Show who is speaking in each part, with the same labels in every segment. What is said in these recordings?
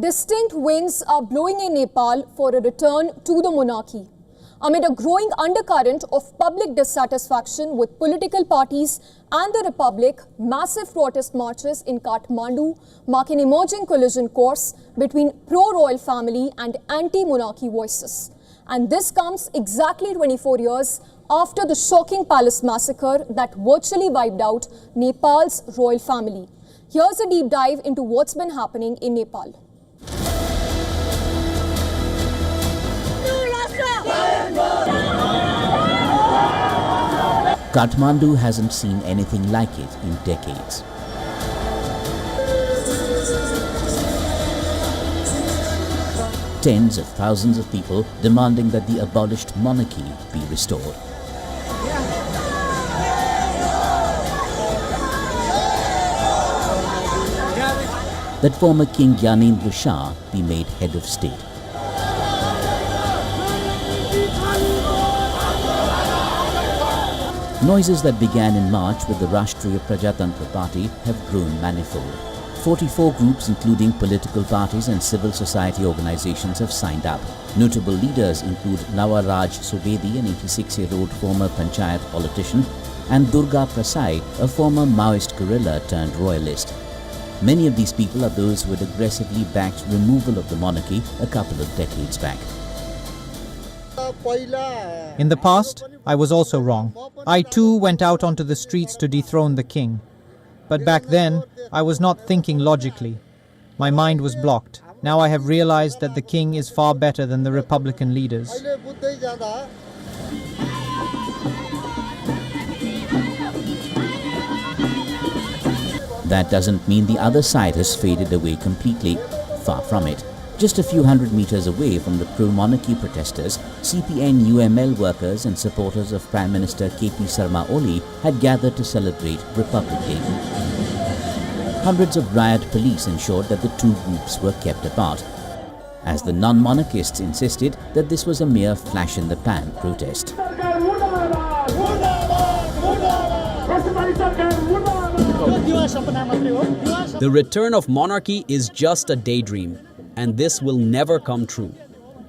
Speaker 1: Distinct winds are blowing in Nepal for a return to the monarchy. Amid a growing undercurrent of public dissatisfaction with political parties and the republic, massive protest marches in Kathmandu mark an emerging collision course between pro-royal family and anti-monarchy voices. And this comes exactly 24 years after the shocking palace massacre that virtually wiped out Nepal's royal family. Here's a deep dive into what's been happening in Nepal.
Speaker 2: Kathmandu hasn't seen anything like it in decades. Tens of thousands of people demanding that the abolished monarchy be restored. That former King Gyanendra Shah be made head of state. Noises that began in March with the Rashtriya Prajatantra Party have grown manifold. 44 groups including political parties and civil society organizations have signed up. Notable leaders include Nawaraj Subedi, an 86-year-old former Panchayat politician, and Durga Prasai, a former Maoist guerrilla turned royalist. Many of these people are those who had aggressively backed removal of the monarchy a couple of decades back.
Speaker 3: In the past, I was also wrong. I too went out onto the streets to dethrone the king. But back then, I was not thinking logically. My mind was blocked. Now I have realized that the king is far better than the Republican leaders.
Speaker 2: That doesn't mean the other side has faded away completely. Far from it. Just a few hundred meters away from the pro-monarchy protesters, CPN-UML workers and supporters of Prime Minister KP Sharma Oli had gathered to celebrate Republic Day. Hundreds of riot police ensured that the two groups were kept apart, as the non-monarchists insisted that this was a mere flash-in-the-pan protest.
Speaker 4: The return of monarchy is just a daydream. And this will never come true.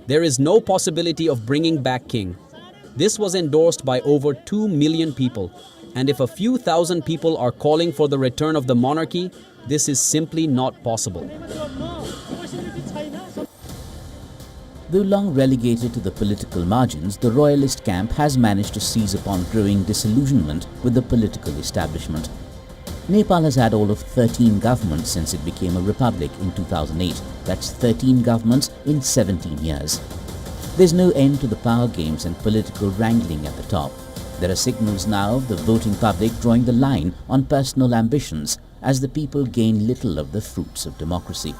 Speaker 4: There is no possibility of bringing back king. This was endorsed by over 2 million people. And if a few thousand people are calling for the return of the monarchy, this is simply not possible.
Speaker 2: Though long relegated to the political margins, the royalist camp has managed to seize upon growing disillusionment with the political establishment. Nepal has had all of 13 governments since it became a republic in 2008. That's 13 governments in 17 years. There's no end to the power games and political wrangling at the top. There are signals now of the voting public drawing the line on personal ambitions as the people gain little of the fruits of democracy.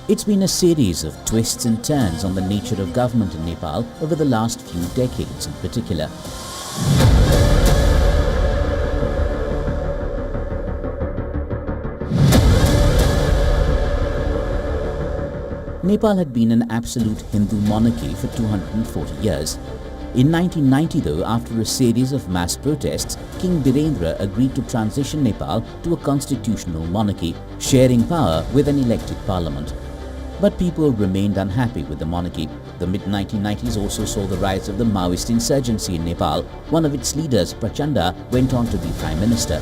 Speaker 2: It's been a series of twists and turns on the nature of government in Nepal over the last few decades in particular. Nepal had been an absolute Hindu monarchy for 240 years. In 1990 though, after a series of mass protests, King Birendra agreed to transition Nepal to a constitutional monarchy, sharing power with an elected parliament. But people remained unhappy with the monarchy. The mid-1990s also saw the rise of the Maoist insurgency in Nepal. One of its leaders, Prachanda, went on to be Prime Minister.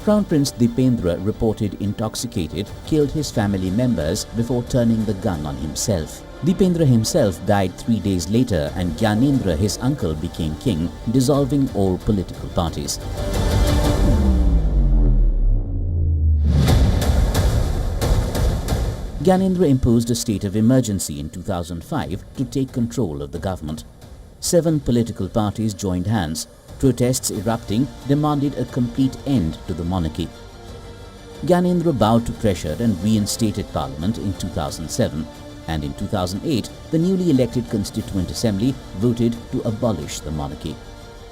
Speaker 2: Crown Prince Dipendra, reported intoxicated, killed his family members before turning the gun on himself. Dipendra himself died 3 days later and Gyanendra, his uncle, became king, dissolving all political parties. Gyanendra imposed a state of emergency in 2005 to take control of the government. 7 political parties joined hands. Protests erupting demanded a complete end to the monarchy. Gyanendra bowed to pressure and reinstated parliament in 2007, and in 2008 the newly elected Constituent Assembly voted to abolish the monarchy.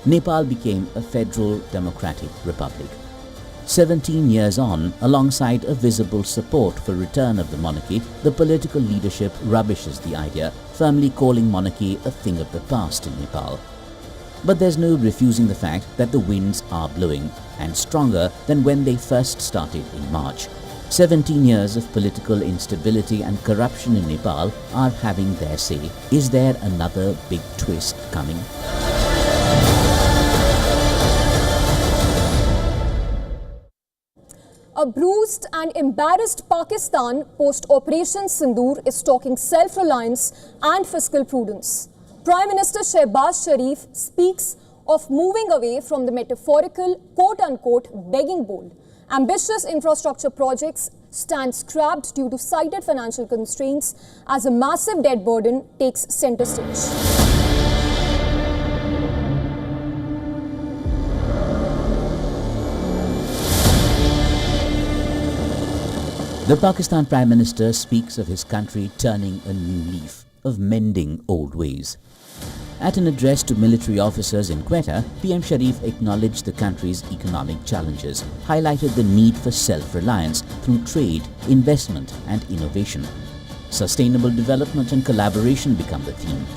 Speaker 2: Nepal became a federal democratic republic. 17 years on, alongside a visible support for return of the monarchy, the political leadership rubbishes the idea, firmly calling monarchy a thing of the past in Nepal. But there's no refusing the fact that the winds are blowing, and stronger than when they first started in March. 17 years of political instability and corruption in Nepal are having their say. Is there another big twist coming?
Speaker 1: A bruised and embarrassed Pakistan post-Operation Sindoor is talking self-reliance and fiscal prudence. Prime Minister Shehbaz Sharif speaks of moving away from the metaphorical quote-unquote begging bowl. Ambitious infrastructure projects stand scrapped due to cited financial constraints as a massive debt burden takes center stage.
Speaker 2: The Pakistan Prime Minister speaks of his country turning a new leaf, of mending old ways. At an address to military officers in Quetta, PM Sharif acknowledged the country's economic challenges, highlighted the need for self-reliance through trade, investment and innovation. Sustainable development and collaboration become the theme.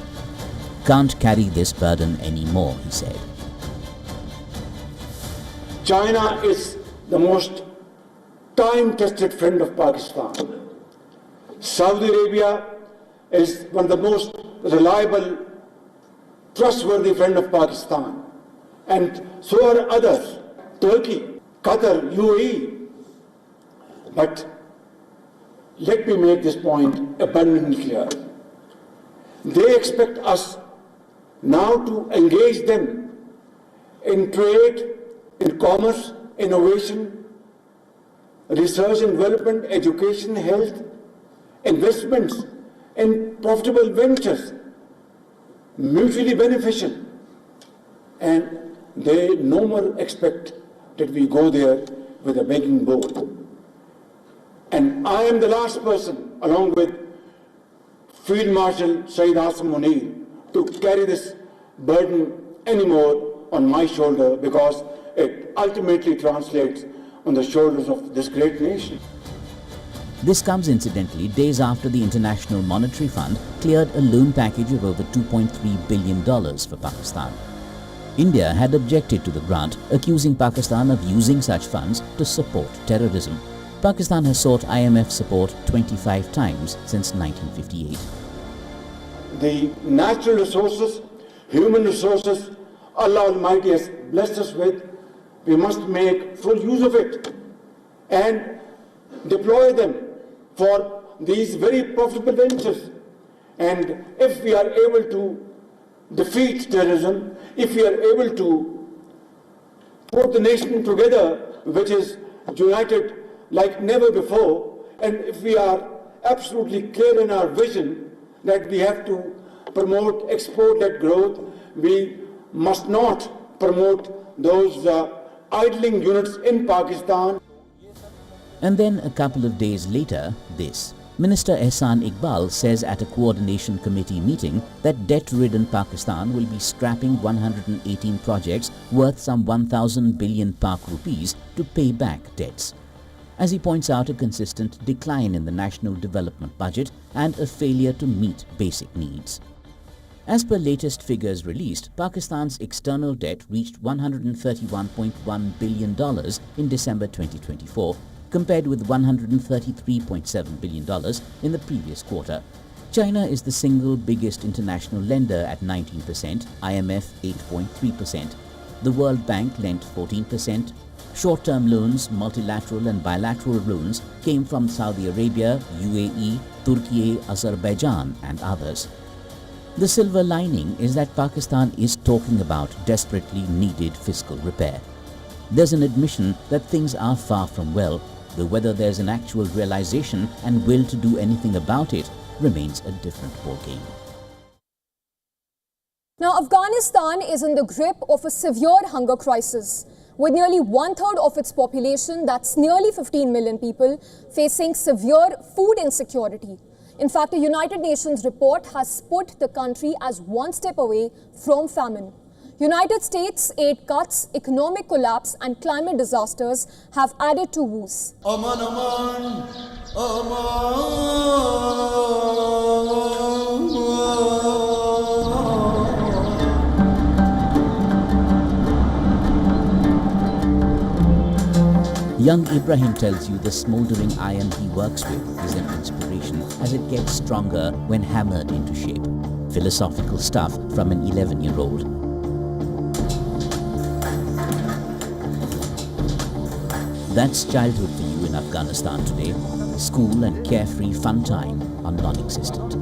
Speaker 2: Can't carry this burden anymore, he said.
Speaker 5: China is the most time-tested friend of Pakistan. Saudi Arabia is one of the most reliable, trustworthy friend of Pakistan. And so are others, Turkey, Qatar, UAE. But let me make this point abundantly clear. They expect us now to engage them in trade, in commerce, innovation, research and development, education, health, investments, and profitable ventures, mutually beneficial. And they no more expect that we go there with a begging bowl. And I am the last person, along with Field Marshal Saeed Asim Munir, to carry this burden anymore on my shoulder, because it ultimately translates on the shoulders of this great nation.
Speaker 2: This comes incidentally days after the International Monetary Fund cleared a loan package of over $2.3 billion for Pakistan. India had objected to the grant, accusing Pakistan of using such funds to support terrorism. Pakistan has sought IMF support 25 times since 1958.
Speaker 5: The natural resources, human resources, Allah Almighty has blessed us with, we must make full use of it and deploy them for these very profitable ventures. And if we are able to defeat terrorism, if we are able to put the nation together, which is united like never before, and if we are absolutely clear in our vision that we have to promote export-led growth, we must not promote those idling units in Pakistan.
Speaker 2: And then a couple of days later, this. Minister Ehsan Iqbal says at a coordination committee meeting that debt-ridden Pakistan will be scrapping 118 projects worth some 1,000 billion Pak rupees to pay back debts. As he points out a consistent decline in the national development budget and a failure to meet basic needs. As per latest figures released, Pakistan's external debt reached $131.1 billion in December 2024, compared with $133.7 billion in the previous quarter. China is the single biggest international lender at 19%, IMF 8.3%. The World Bank lent 14%. Short-term loans, multilateral and bilateral loans came from Saudi Arabia, UAE, Turkey, Azerbaijan and others. The silver lining is that Pakistan is talking about desperately needed fiscal repair. There's an admission that things are far from well, though whether there's an actual realization and will to do anything about it remains a different ballgame.
Speaker 1: Now, Afghanistan is in the grip of a severe hunger crisis, with nearly one-third of its population, that's nearly 15 million people, facing severe food insecurity. In fact, a United Nations report has put the country as one step away from famine. United States aid cuts, economic collapse and climate disasters have added to woes.
Speaker 6: Aman, aman, aman.
Speaker 2: Young Ibrahim tells you the smouldering iron he works with is an inspiration as it gets stronger when hammered into shape. Philosophical stuff from an 11-year-old. That's childhood for you in Afghanistan today. School and carefree fun time are non-existent.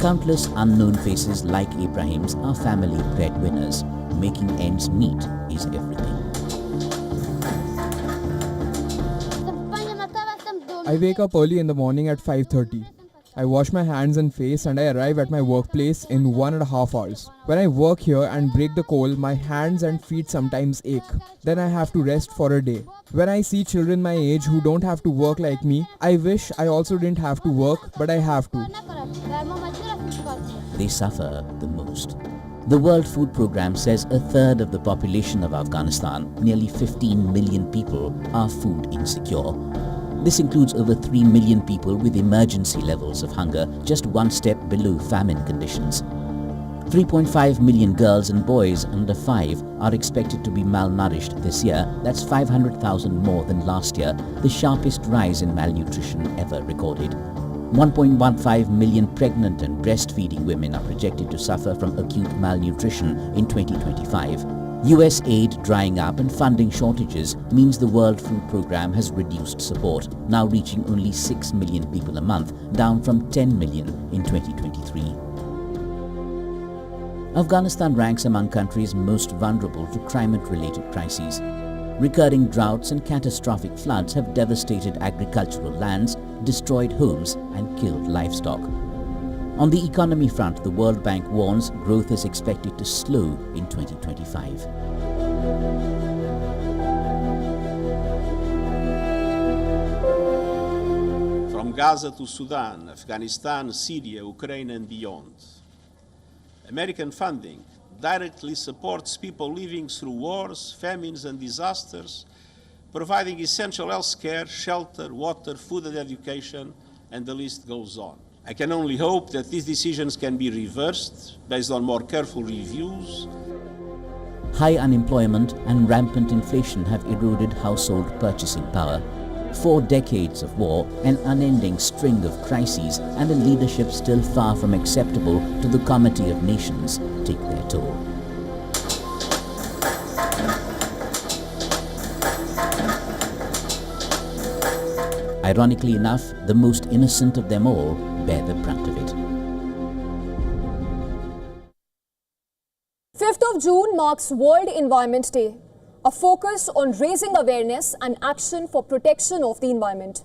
Speaker 2: Countless unknown faces like Ibrahim's are family breadwinners. Making ends meet is everything.
Speaker 7: I wake up early in the morning at 5:30. I wash my hands and face and I arrive at my workplace in 1.5 hours. When I work here and break the coal, my hands and feet sometimes ache. Then I have to rest for a day. When I see children my age who don't have to work like me, I wish I also didn't have to work, but I have to.
Speaker 2: They suffer the most. The World Food Programme says a third of the population of Afghanistan, nearly 15 million people, are food insecure. This includes over 3 million people with emergency levels of hunger, just one step below famine conditions. 3.5 million girls and boys under 5 are expected to be malnourished this year. That's 500,000 more than last year, the sharpest rise in malnutrition ever recorded. 1.15 million pregnant and breastfeeding women are projected to suffer from acute malnutrition in 2025. US aid drying up and funding shortages means the World Food Programme has reduced support, now reaching only 6 million people a month, down from 10 million in 2023. Afghanistan ranks among countries most vulnerable to climate-related crises. Recurring droughts and catastrophic floods have devastated agricultural lands, destroyed homes and killed livestock. On the economy front, the World Bank warns growth is expected to slow in 2025.
Speaker 8: From Gaza to Sudan, Afghanistan, Syria, Ukraine and beyond, American funding directly supports people living through wars, famines and disasters, providing essential health care, shelter, water, food and education, and the list goes on. I can only hope that these decisions can be reversed based on more careful reviews.
Speaker 2: High unemployment and rampant inflation have eroded household purchasing power. 4 decades of war, an unending string of crises, and a leadership still far from acceptable to the Committee of Nations take their toll. Ironically enough, the most innocent of them all bear the brunt of it.
Speaker 1: 5th of June marks World Environment Day, a focus on raising awareness and action for protection of the environment.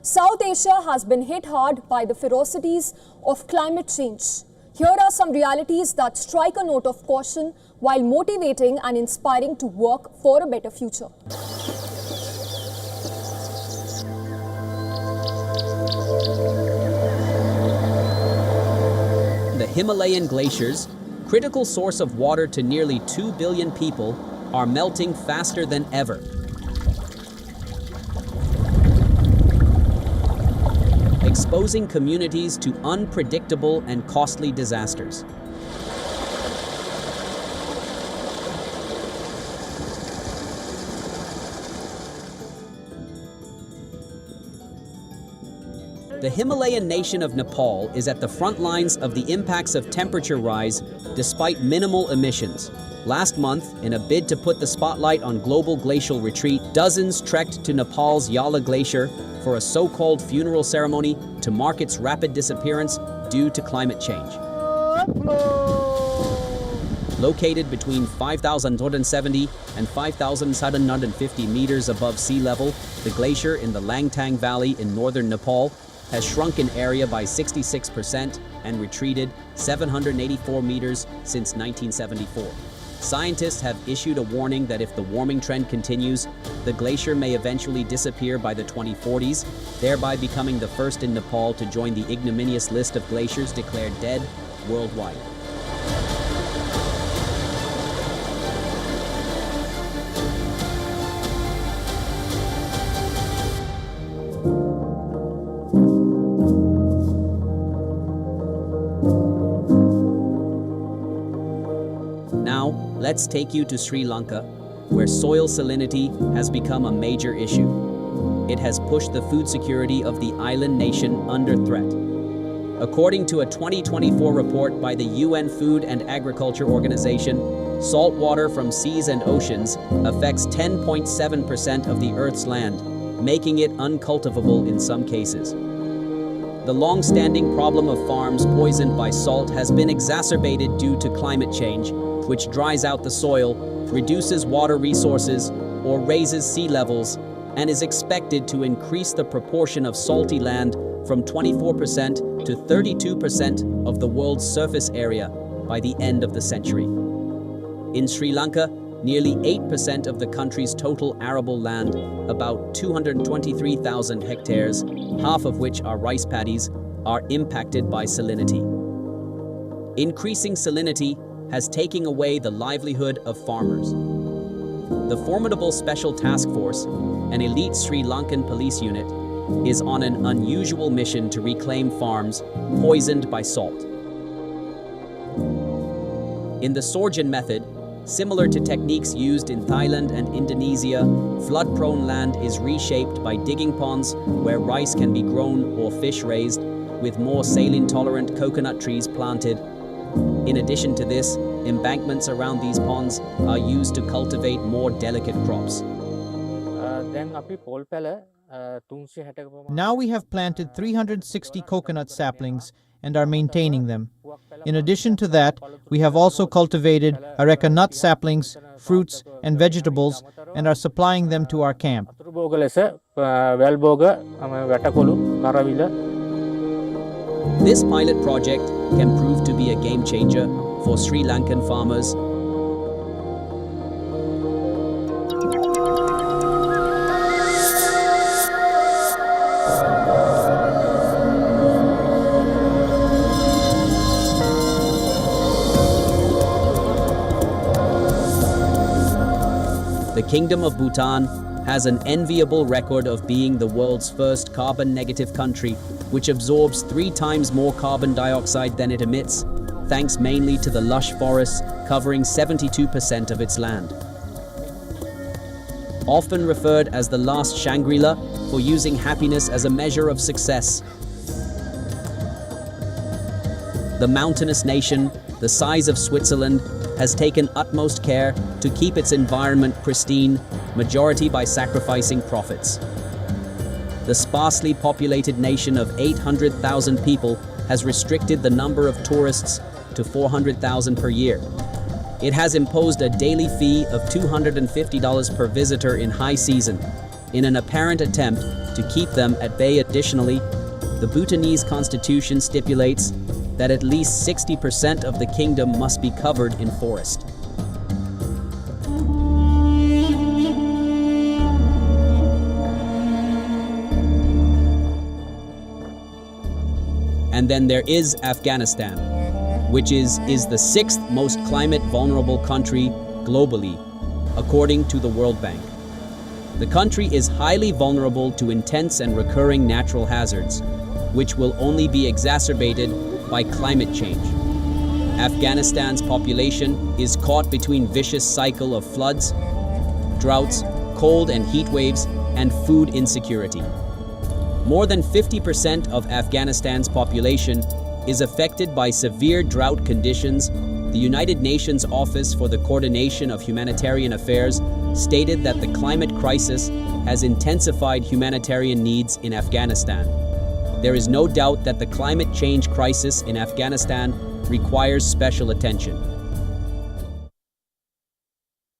Speaker 1: South Asia has been hit hard by the ferocities of climate change. Here are some realities that strike a note of caution while motivating and inspiring to work for a better future.
Speaker 4: The Himalayan glaciers, critical source of water to nearly 2 billion people, are melting faster than ever. Exposing communities to unpredictable and costly disasters. The Himalayan nation of Nepal is at the front lines of the impacts of temperature rise despite minimal emissions. Last month, in a bid to put the spotlight on global glacial retreat, dozens trekked to Nepal's Yala Glacier for a so-called funeral ceremony to mark its rapid disappearance due to climate change. Located between 5,270 and 5,750 meters above sea level, the glacier in the Langtang Valley in northern Nepal has shrunk in area by 66% and retreated 784 meters since 1974. Scientists have issued a warning that if the warming trend continues, the glacier may eventually disappear by the 2040s, thereby becoming the first in Nepal to join the ignominious list of glaciers declared dead worldwide. Now, let's take you to Sri Lanka, where soil salinity has become a major issue. It has pushed the food security of the island nation under threat. According to a 2024 report by the UN Food and Agriculture Organization, salt water from seas and oceans affects 10.7% of the Earth's land, making it uncultivable in some cases. The long-standing problem of farms poisoned by salt has been exacerbated due to climate change, which dries out the soil, reduces water resources, or raises sea levels, and is expected to increase the proportion of salty land from 24% to 32% of the world's surface area by the end of the century. In Sri Lanka, nearly 8% of the country's total arable land, about 223,000 hectares, half of which are rice paddies, are impacted by salinity. Increasing salinity has taken away the livelihood of farmers. The formidable Special Task Force, an elite Sri Lankan police unit, is on an unusual mission to reclaim farms poisoned by salt. In the Sorjan method, similar to techniques used in Thailand and Indonesia, flood-prone land is reshaped by digging ponds where rice can be grown or fish raised, with more saline-tolerant coconut trees planted. In addition to this, embankments around these ponds are used to cultivate more delicate crops.
Speaker 3: Now we have planted 360 coconut saplings and are maintaining them. In addition to that, we have also cultivated areca nut saplings, fruits, and vegetables and are supplying them to our camp.
Speaker 4: This pilot project can prove to be a game changer for Sri Lankan farmers. The Kingdom of Bhutan has an enviable record of being the world's first carbon-negative country, which absorbs 3 times more carbon dioxide than it emits, thanks mainly to the lush forests covering 72% of its land. Often referred as the last Shangri-La for using happiness as a measure of success, the mountainous nation, the size of Switzerland, has taken utmost care to keep its environment pristine, majority by sacrificing profits. The sparsely populated nation of 800,000 people has restricted the number of tourists to 400,000 per year. It has imposed a daily fee of $250 per visitor in high season, in an apparent attempt to keep them at bay. Additionally, the Bhutanese constitution stipulates that at least 60% of the kingdom must be covered in forest. And then there is Afghanistan, which is the 6th most climate vulnerable country globally, according to the World Bank. The country is highly vulnerable to intense and recurring natural hazards, which will only be exacerbated by climate change. Afghanistan's population is caught between vicious cycle of floods, droughts, cold and heat waves, and food insecurity. More than 50% of Afghanistan's population is affected by severe drought conditions. The United Nations Office for the Coordination of Humanitarian Affairs stated that the climate crisis has intensified humanitarian needs in Afghanistan. There is no doubt that the climate change crisis in Afghanistan requires special attention.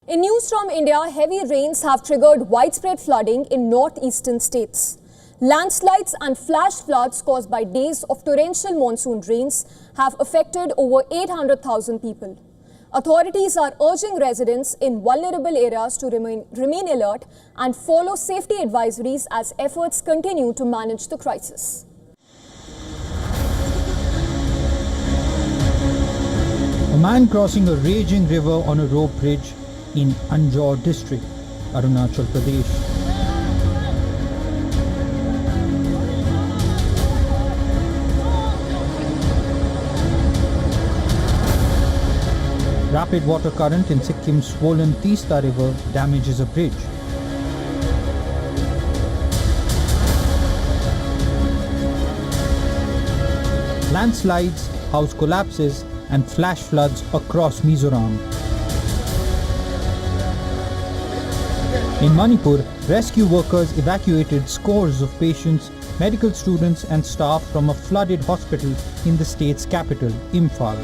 Speaker 1: In news from India, heavy rains have triggered widespread flooding in northeastern states. Landslides and flash floods caused by days of torrential monsoon rains have affected over 800,000 people. Authorities are urging residents in vulnerable areas to remain alert and follow safety advisories as efforts continue to manage the crisis.
Speaker 3: A man crossing a raging river on a rope bridge in Anjor district, Arunachal Pradesh. Rapid water current in Sikkim's swollen Teesta River damages a bridge. Landslides, house collapses, and flash floods across Mizoram. In Manipur, rescue workers evacuated scores of patients, medical students, and staff from a flooded hospital in the state's capital, Imphal.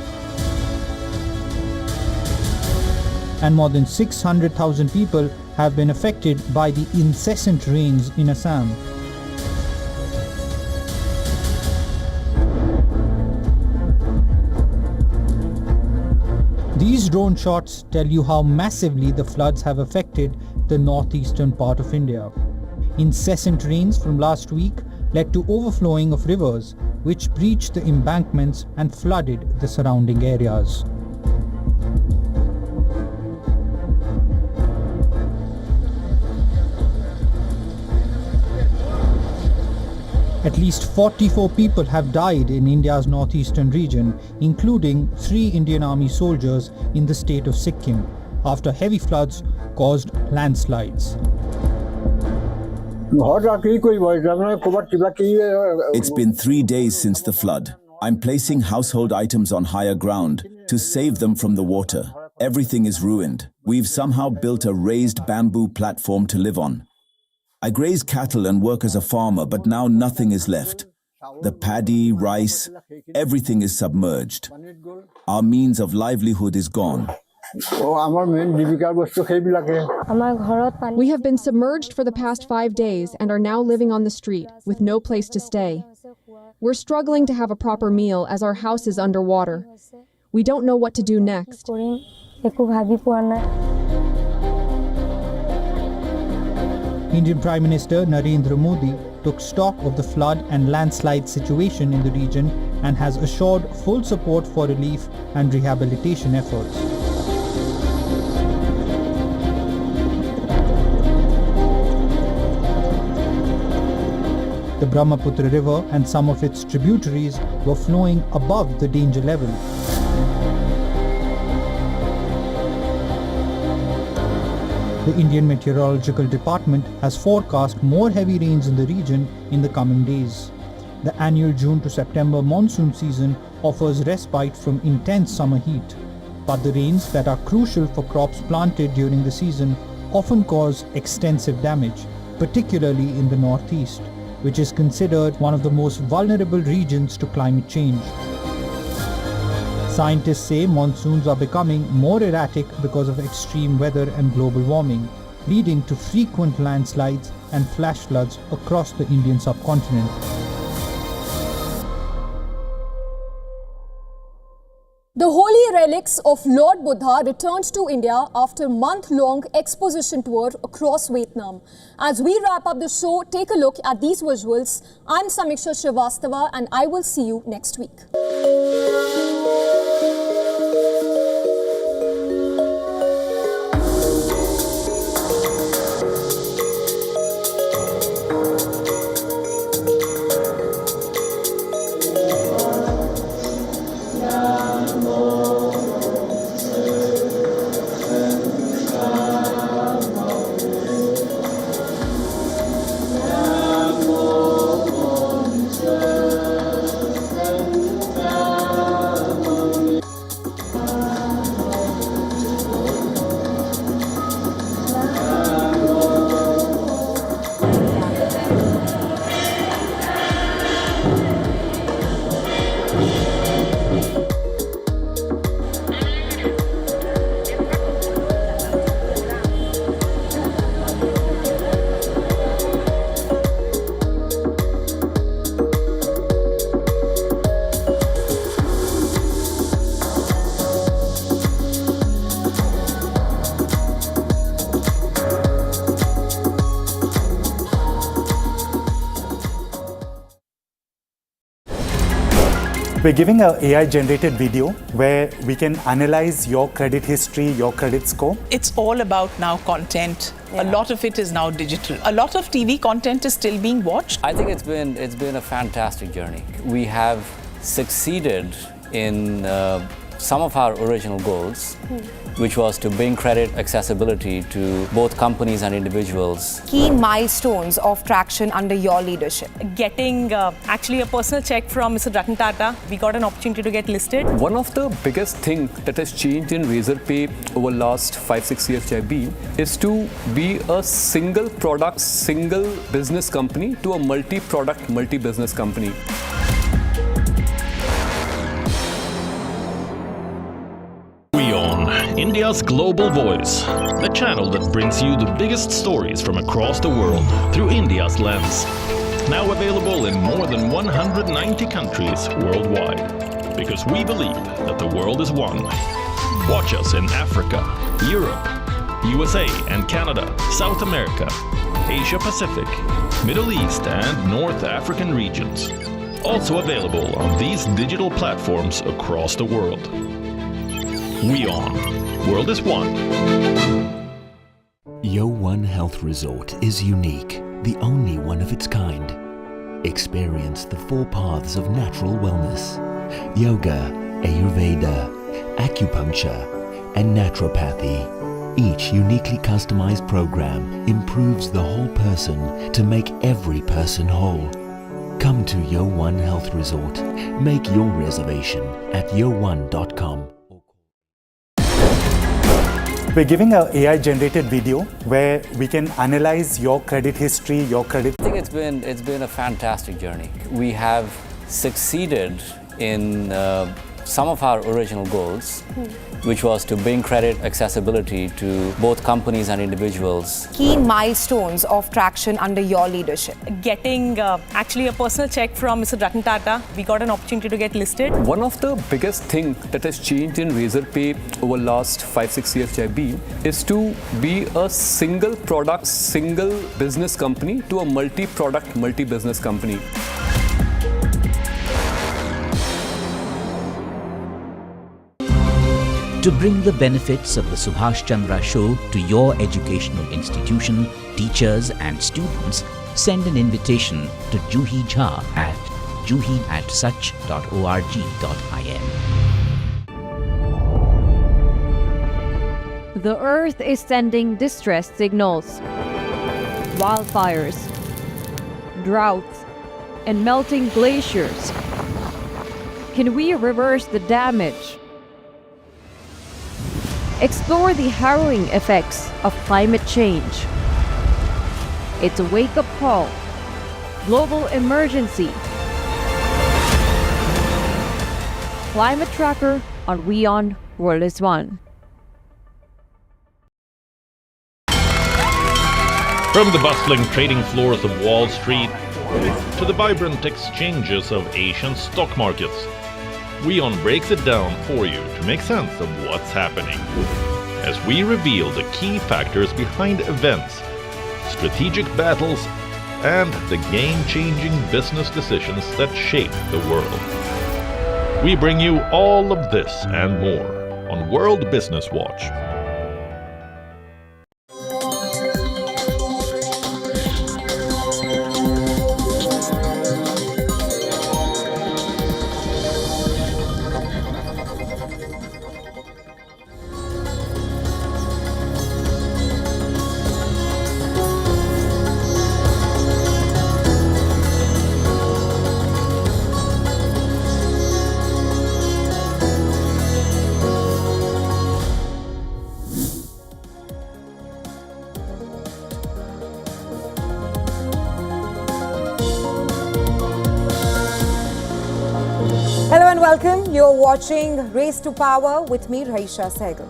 Speaker 3: And more than 600,000 people have been affected by the incessant rains in Assam. These drone shots tell you how massively the floods have affected the northeastern part of India. Incessant rains from last week led to overflowing of rivers, which breached the embankments and flooded the surrounding areas. At least 44 people have died in India's northeastern region, including 3 Indian Army soldiers in the state of Sikkim, after heavy floods caused landslides.
Speaker 9: It's been 3 days since the flood. I'm placing household items on higher ground to save them from the water. Everything is ruined. We've somehow built a raised bamboo platform to live on. I graze cattle and work as a farmer, but now nothing is left. The paddy, rice, everything is submerged. Our means of livelihood is gone.
Speaker 10: We have been submerged for the past 5 days and are now living on the street with no place to stay. We're struggling to have a proper meal as our house is underwater. We don't know what to do next.
Speaker 3: Indian Prime Minister Narendra Modi took stock of the flood and landslide situation in the region and has assured full support for relief and rehabilitation efforts. The Brahmaputra River and some of its tributaries were flowing above the danger level. The Indian Meteorological Department has forecast more heavy rains in the region in the coming days. The annual June to September monsoon season offers respite from intense summer heat, but the rains that are crucial for crops planted during the season often cause extensive damage, particularly in the northeast, which is considered one of the most vulnerable regions to climate change. Scientists say monsoons are becoming more erratic because of extreme weather and global warming, leading to frequent landslides and flash floods across the Indian subcontinent.
Speaker 1: The holy relics of Lord Buddha returned to India after a month-long exposition tour across Vietnam. As we wrap up the show, take a look at these visuals. I'm Samiksha Srivastava and I will see you next week.
Speaker 11: We're giving an AI-generated video where we can analyze your credit history, your credit score.
Speaker 12: It's all about now content. A lot of it is now digital. A lot of TV content is still being watched.
Speaker 13: I think it's been a fantastic journey. We have succeeded in some of our original goals, which was to bring credit accessibility to both companies and individuals.
Speaker 14: Key milestones of traction under your leadership.
Speaker 12: Getting actually a personal check from Mr. Ratan Tata. We got an opportunity to get listed.
Speaker 15: One of the biggest things that has changed in Razorpay over the last 5-6 years I've been is to be a single product, single business company to a multi-product, multi-business company.
Speaker 16: WION, India's global voice, the channel that brings you the biggest stories from across the world through India's lens. Now available in more than 190 countries worldwide. Because we believe that the world is one. Watch us in Africa, Europe, USA and Canada, South America, Asia Pacific, Middle East and North African regions. Also available on these digital platforms across the world. WION, world is one.
Speaker 17: WION Health Resort is unique, the only one of its kind. Experience the 4 paths of natural wellness: yoga, Ayurveda, acupuncture, and naturopathy. Each uniquely customized program improves the whole person to make every person whole. Come to WION Health Resort. Make your reservation at wion.com.
Speaker 11: We're giving an AI-generated video where we can analyze your credit history, your credit.
Speaker 13: I think it's been a fantastic journey. We have succeeded in some of our original goals, which was to bring credit accessibility to both companies and individuals.
Speaker 14: Key milestones of traction under your leadership.
Speaker 12: Getting actually a personal check from Mr. Ratan Tata. We got an opportunity to get listed.
Speaker 15: One of the biggest things that has changed in Razorpay over the last 5-6 years I've been is to be a single product, single business company to a multi-product, multi-business company.
Speaker 2: To bring the benefits of the Subhash Chandra Show to your educational institution, teachers and students, send an invitation to Juhi Jha at juhi@such.org.in.
Speaker 18: The Earth is sending distress signals. Wildfires, droughts, and melting glaciers. Can we reverse the damage? Explore the harrowing effects of climate change. It's a wake-up call. Global emergency. Climate Tracker on WION World is One.
Speaker 16: From the bustling trading floors of Wall Street to the vibrant exchanges of Asian stock markets, WION breaks it down for you to make sense of what's happening. As we reveal the key factors behind events, strategic battles, and the game-changing business decisions that shape the world. We bring you all of this and more on World Business Watch.
Speaker 14: Hello and welcome. You're watching Race to Power with me, Raisha Sehgal.